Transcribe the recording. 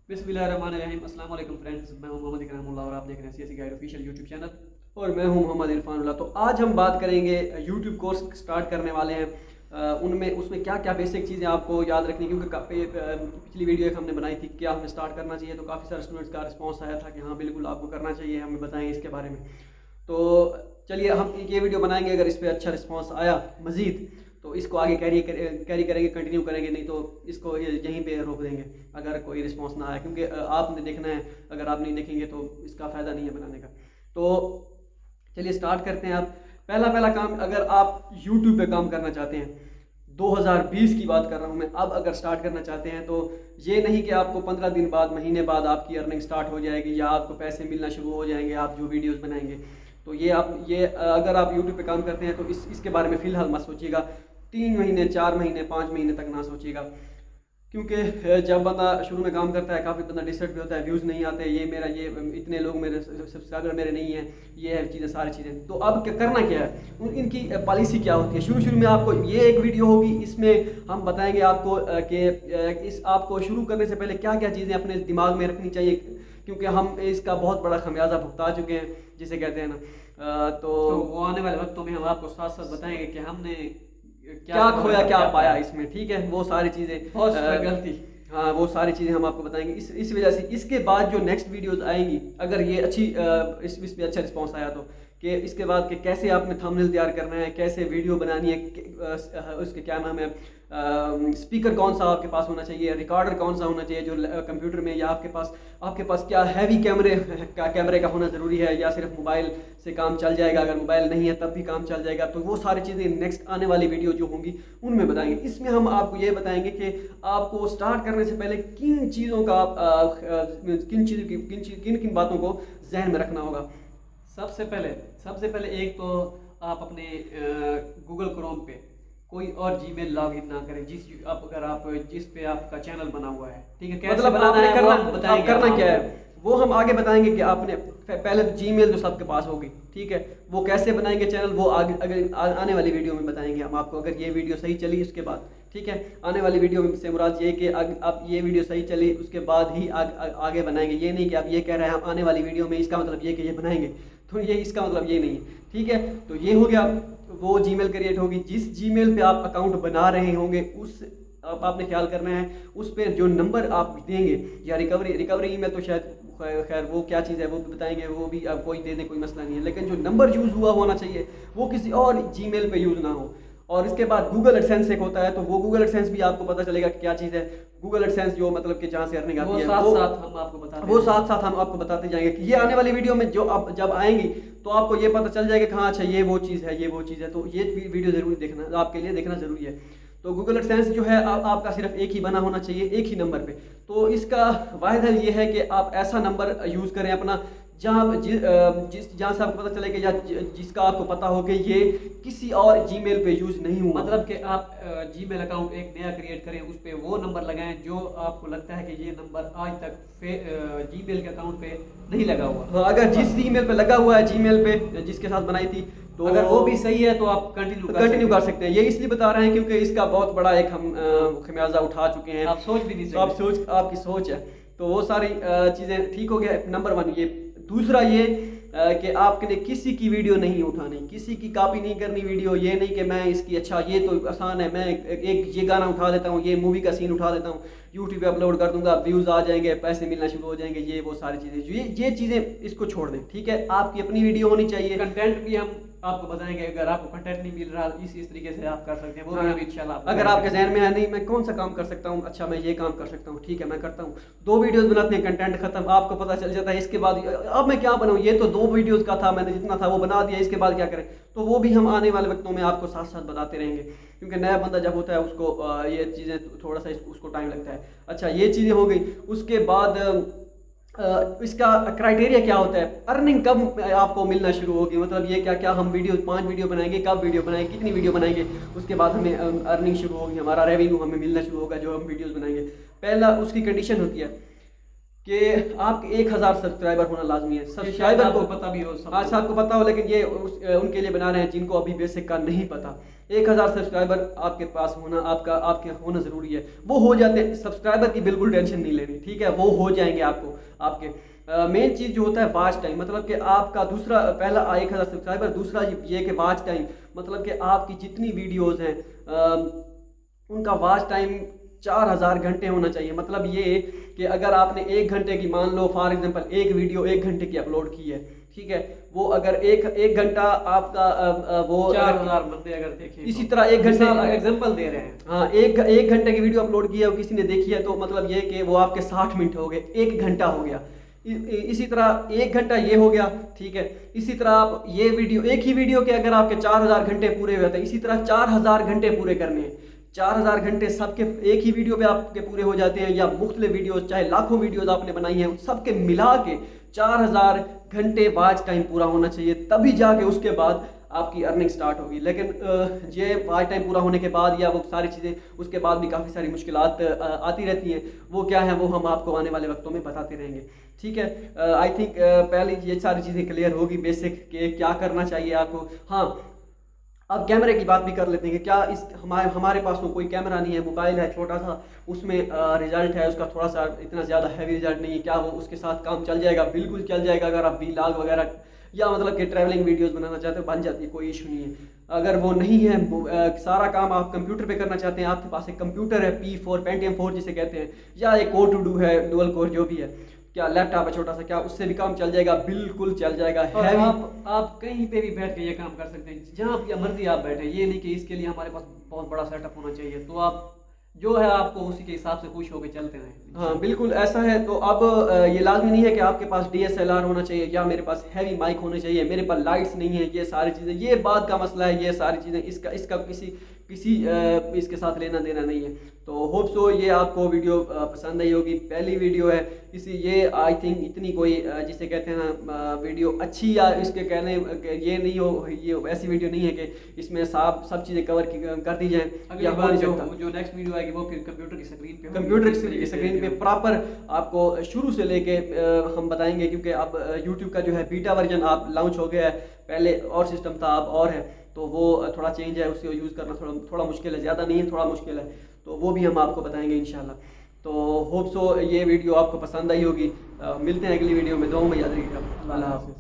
बिस्मिल्लाहिर्रहमानिर्रहीम। अस्सलाम वालेकुम फ्रेंड्स, मैं हूं मोहम्मद इकराम उल्लाह और आप देख रहे हैं CSC guide official YouTube channel और मैं हूं मोहम्मद इरफान उल्लाह। तो आज हम बात करेंगे यूट्यूब कोर्स स्टार्ट करने वाले हैं। उसमें क्या क्या बेसिक चीज़ें आपको याद रखनी, क्योंकि पिछली वीडियो एक हमने बनाई थी क्या हमें स्टार्ट करना चाहिए, तो काफ़ी सारे स्टूडेंट्स का रिस्पॉन्स आया था कि हाँ बिल्कुल आपको करना चाहिए, हमें बताएंगे इसके बारे में। तो चलिए हम ये वीडियो बनाएंगे, अगर इस पर अच्छा रिस्पॉन्स आया मज़ीद तो इसको आगे कैरी करेंगे, कंटिन्यू करेंगे, नहीं तो इसको यहीं पे रोक देंगे अगर कोई रिस्पांस ना आया, क्योंकि आपने देखना है, अगर आप नहीं देखेंगे तो इसका फ़ायदा नहीं है बनाने का। तो चलिए स्टार्ट करते हैं। आप पहला काम, अगर आप YouTube पे काम करना चाहते हैं, 2020 की बात कर रहा हूँ मैं, अब अगर स्टार्ट करना चाहते हैं तो ये नहीं कि आपको 15 दिन बाद, महीने बाद आपकी अर्निंग स्टार्ट हो जाएगी या आपको पैसे मिलना शुरू हो जाएंगे आप जो वीडियोस बनाएंगे। तो ये अगर आप YouTube पे काम करते हैं तो इसके बारे में फ़िलहाल मत सोचिएगा। 3 महीने, 4 महीने, 5 महीने तक ना सोचिएगा, क्योंकि जब बंदा शुरू में काम करता है काफ़ी बंदा डिस्टर्ब भी होता है, व्यूज़ नहीं आते, ये इतने लोग मेरे सब्सक्राइबर मेरे नहीं हैं, ये है चीज़ें, सारी चीज़ें। तो अब करना क्या है, इनकी पॉलिसी क्या होती है। शुरू में आपको ये एक वीडियो होगी, इसमें हम बताएंगे आपको कि आपको शुरू करने से पहले क्या क्या चीज़ें अपने दिमाग में रखनी चाहिए, क्योंकि हम इसका बहुत बड़ा खमियाजा भुगता चुके हैं जिसे कहते हैं ना। तो वो आने वाले वक्तों में हम आपको साथ साथ बताएंगे कि हमने क्या खोया क्या पाया इसमें, ठीक है। वो सारी चीज़ें गलती, हाँ वो सारी चीज़ें हम आपको बताएंगे। इस वजह से इसके बाद जो नेक्स्ट वीडियोस आएंगी, अगर ये अच्छी इस पे अच्छा रिस्पांस आया तो कि इसके बाद कि कैसे आपने थंबनेल तैयार करना है, कैसे वीडियो बनानी है, उसके क्या नाम है, स्पीकर कौन सा आपके पास होना चाहिए, रिकॉर्डर कौन सा होना चाहिए जो कंप्यूटर में, या आपके पास क्या हैवी कैमरे का होना ज़रूरी है, या सिर्फ मोबाइल से काम चल जाएगा, अगर मोबाइल नहीं है तब भी काम चल जाएगा। तो वो सारी चीज़ें नेक्स्ट आने वाली वीडियो जो होंगी उनमें बताएंगे। इसमें हम आपको ये बताएंगे कि आपको स्टार्ट करने से पहले किन चीज़ों का किन बातों को जहन में रखना होगा। सबसे पहले एक तो आप अपने गूगल क्रोम पे कोई और जीमेल लॉगिन ना करें जिस पे आपका चैनल बना हुआ है, ठीक है। कैसे बनाना है करना क्या है वो हम आगे बताएंगे कि आपने पहले तो जीमेल तो सबके पास होगी, ठीक है। वो कैसे बनाएंगे चैनल वो आने वाली वीडियो में बताएंगे हम आपको, अगर ये वीडियो सही चली उसके बाद, ठीक है। आने वाली वीडियो से मुराद ये कि अब ये वीडियो सही चली उसके बाद ही आगे बनाएंगे। ये नहीं कि आप ये कह रहे हैं हम आने वाली वीडियो में, इसका मतलब ये कि ये बनाएंगे, तो ये इसका मतलब ये नहीं है, ठीक है। तो ये हो गया, वो जीमेल क्रिएट होगी। जिस जीमेल पे आप अकाउंट बना रहे होंगे उस आपने ख्याल करना है उस पर जो नंबर आप देंगे, या रिकवरी ईमेल तो शायद खैर वो क्या चीज़ है वो भी बताएंगे, वो भी आप कोई दे दें, कोई मसला नहीं है, लेकिन जो नंबर यूज़ हुआ होना चाहिए वो किसी और जीमेल पे यूज़ ना हो। और इसके बाद गूगल एडसेंस एक होता है, तो वो गूगल एडसेंस भी आपको पता चलेगा कि क्या चीज़ है गूगल एडसेंस, जो मतलब कि जहाँ से अर्निंग आती है, वो साथ साथ हम आपको बताते जाएंगे कि ये आने वाली वीडियो में जो आप जब आएंगी तो आपको ये पता चल जाएगा कि हाँ अच्छा ये वो चीज़ है, ये वो चीज़ है। तो ये वीडियो ज़रूर देखना, आपके लिए देखना ज़रूरी है। तो गूगल एडसेंस जो है आपका सिर्फ एक ही बना होना चाहिए, एक ही नंबर पे। तो इसका वाहिद हल ये है कि आप ऐसा नंबर यूज़ करें अपना जहाँ से आपको पता चले कि या जिसका आपको पता हो कि ये किसी और जीमेल पे यूज़ नहीं हुआ। मतलब कि आप जीमेल अकाउंट एक नया क्रिएट करें, उस पर वो नंबर लगाएं जो आपको लगता है कि ये नंबर आज तक जीमेल के अकाउंट पे नहीं लगा हुआ। अगर जिस जीमेल पे लगा हुआ है, जीमेल पे जिसके साथ बनाई थी, तो अगर वो भी सही है तो आप कंटिन्यू कर सकते हैं। ये इसलिए बता रहे हैं क्योंकि इसका बहुत बड़ा एक हम खमियाजा उठा चुके हैं, आप सोच भी नहीं सकते, तो आपकी सोच है। तो वो सारी चीज़ें ठीक हो गया, नंबर 1 ये। दूसरा ये कि आपने किसी की वीडियो नहीं उठानी, किसी की कॉपी नहीं करनी वीडियो। ये नहीं कि मैं इसकी, अच्छा ये तो आसान है, मैं एक ये गाना उठा देता हूँ, ये मूवी का सीन उठा देता हूँ, यूट्यूब पे अपलोड कर दूंगा, व्यूज़ आ जाएंगे, पैसे मिलना शुरू हो जाएंगे, ये वो सारी चीज़ें, ये चीज़ें इसको छोड़ दें, ठीक है। आपकी अपनी वीडियो होनी चाहिए। कंटेंट भी हम आपको बताएंगे, अगर आपको कंटेंट नहीं मिल रहा इस तरीके से आप कर सकते हैं, वो भी इंशाल्लाह। अगर आपके जहन में है नहीं मैं कौन सा काम कर सकता हूँ, अच्छा मैं ये काम कर सकता हूँ, ठीक है मैं करता हूँ। 2 वीडियोस बनाते हैं, कंटेंट खत्म, आपको पता चल जाता है इसके बाद अब मैं क्या बनाऊँ, ये तो 2 वीडियोस का था, मैंने जितना था वो बना दिया, इसके बाद क्या करें। तो वो भी हम आने वाले वक्तों में आपको साथ साथ बताते रहेंगे, क्योंकि नया बंदा जब होता है उसको ये चीज़ें थोड़ा सा उसको टाइम लगता है। अच्छा ये चीज़ें हो गई। उसके बाद इसका क्राइटेरिया क्या होता है, अर्निंग कब आपको मिलना शुरू होगी, मतलब ये क्या हम 5 वीडियो बनाएंगे, कब वीडियो बनाएंगे, कितनी वीडियो बनाएंगे, उसके बाद हमें अर्निंग शुरू होगी, हमारा रेवेन्यू हमें मिलना शुरू होगा जो हम वीडियोस बनाएंगे। पहला उसकी कंडीशन होती है कि आपके 1000 सब्सक्राइबर होना लाजमी है। सब्सक्राइबर को पता भी हो, आज आपको पता हो, लेकिन ये उनके लिए बना रहे हैं जिनको अभी बेसिक का नहीं पता। 1000 سبسکرائبر آپ کے پاس ہونا آپ کے ہونا ضروری ہے. وہ ہو جاتے ہیں, سبسکرائبر کی بالکل ٹینشن نہیں لینی, ٹھیک ہے, وہ ہو جائیں گے آپ کے. مین چیز جو ہوتا ہے واچ ٹائم, مطلب کہ آپ کا دوسرا, پہلا 1000 سبسکرائبر, دوسرا یہ کہ واچ ٹائم, مطلب کہ آپ کی جتنی ویڈیوز ہیں ان کا واچ ٹائم 4000 گھنٹے ہونا چاہیے. مطلب یہ کہ اگر آپ نے 1 گھنٹے کی, مان لو فار ایگزامپل ایک ویڈیو 1 گھنٹے کی اپلوڈ کی ہے, ٹھیک ہے, وہ اگر ایک گھنٹہ آپ کا وہ 4000 بندے اگر دیکھیں, اسی طرح 1 گھنٹے ایگزامپل دے رہے ہیں, ہاں, ایک گھنٹے کی ویڈیو اپلوڈ کی ہے اور کسی نے دیکھی ہے, تو مطلب یہ کہ وہ آپ کے 60 منٹ ہو گئے, 1 گھنٹہ ہو گیا. اسی طرح 1 گھنٹہ یہ ہو گیا, ٹھیک ہے. اسی طرح آپ یہ ویڈیو, ایک ہی ویڈیو کے اگر آپ کے 4000 گھنٹے پورے ہوئے, اسی طرح 4000 گھنٹے پورے کرنے ہیں. 4000 گھنٹے سب کے ایک ہی ویڈیو پہ آپ کے پورے ہو جاتے ہیں, یا مختلف ویڈیوز, چاہے لاکھوں ویڈیوز آپ نے بنائی ہیں, سب کے ملا کے 4000 گھنٹے واچ ٹائم پورا ہونا چاہیے, تبھی جا کے اس کے بعد آپ کی ارننگ سٹارٹ ہوگی. لیکن یہ واچ ٹائم پورا ہونے کے بعد یا وہ ساری چیزیں اس کے بعد بھی کافی ساری مشکلات آتی رہتی ہیں. وہ کیا ہیں وہ ہم آپ کو آنے والے وقتوں میں بتاتے رہیں گے, ٹھیک ہے. آئی تھنک پہلے یہ ساری چیزیں کلیئر ہوگی, بیسک کہ کیا کرنا چاہیے آپ کو. ہاں, اب کیمرے کی بات بھی کر لیتے ہیں کہ کیا ہمارے پاس تو کوئی کیمرہ نہیں ہے, موبائل ہے چھوٹا سا, اس میں رزلٹ ہے اس کا تھوڑا سا اتنا زیادہ ہیوی رزلٹ نہیں ہے, کیا وہ اس کے ساتھ کام چل جائے گا؟ بالکل چل جائے گا. اگر آپ ولاگ وغیرہ یا مطلب کہ ٹریولنگ ویڈیوز بنانا چاہتے ہو, بن جاتی ہے, کوئی ایشو نہیں ہے. اگر وہ نہیں ہے, سارا کام آپ کمپیوٹر پہ کرنا چاہتے ہیں, آپ کے پاس ایک کمپیوٹر ہے P4 Pentium 4 جسے کہتے ہیں, یا ایک Core 2 Duo ہے, ڈوئل کور جو بھی ہے, کیا لیپ ٹاپ ہے چھوٹا سا, کیا اس سے بھی کام چل جائے گا؟ بالکل چل جائے گا. آپ کہیں پہ بھی بیٹھ کے یہ کام کر سکتے ہیں, جہاں مرضی آپ بیٹھیں. یہ نہیں کہ اس کے لیے ہمارے پاس بہت بڑا سیٹ اپ ہونا چاہیے, تو آپ جو ہے آپ کو اسی کے حساب سے خوش ہو کے چلتے رہیں. ہاں بالکل ایسا ہے. تو اب یہ لازمی نہیں ہے کہ آپ کے پاس DSLR ہونا چاہیے یا میرے پاس ہیوی مائک ہونا چاہیے, میرے پاس لائٹس نہیں ہیں, یہ ساری چیزیں, یہ بات کا مسئلہ ہے. یہ ساری چیزیں اس کا کسی اس کے ساتھ لینا دینا نہیں ہے. تو ہوپ سو یہ آپ کو ویڈیو پسند آئی ہوگی. پہلی ویڈیو ہے یہ آئی تھنک اتنی کوئی جسے کہتے ہیں نا ویڈیو اچھی, یا اس کے کہنے یہ نہیں ہو, یہ ایسی ویڈیو نہیں ہے کہ اس میں سب چیزیں کور کر دی جائیں. جو نیکسٹ ویڈیو آئے گی وہ پھر کمپیوٹر کی اسکرین پہ پراپر آپ کو شروع سے لے کے ہم بتائیں گے, کیونکہ اب یوٹیوب کا جو ہے بیٹا ورژن آپ لانچ ہو گیا ہے. پہلے اور سسٹم تھا, اب اور ہے, تو وہ تھوڑا چینج ہے, اس کو یوز کرنا تھوڑا مشکل ہے, زیادہ نہیں ہے, تھوڑا مشکل ہے. تو وہ بھی ہم آپ کو بتائیں گے انشاءاللہ. تو ہوپ سو یہ ویڈیو آپ کو پسند آئی ہوگی. ملتے ہیں اگلی ویڈیو میں, دعاؤں میں یاد رکھیے گا. اللہ حافظ.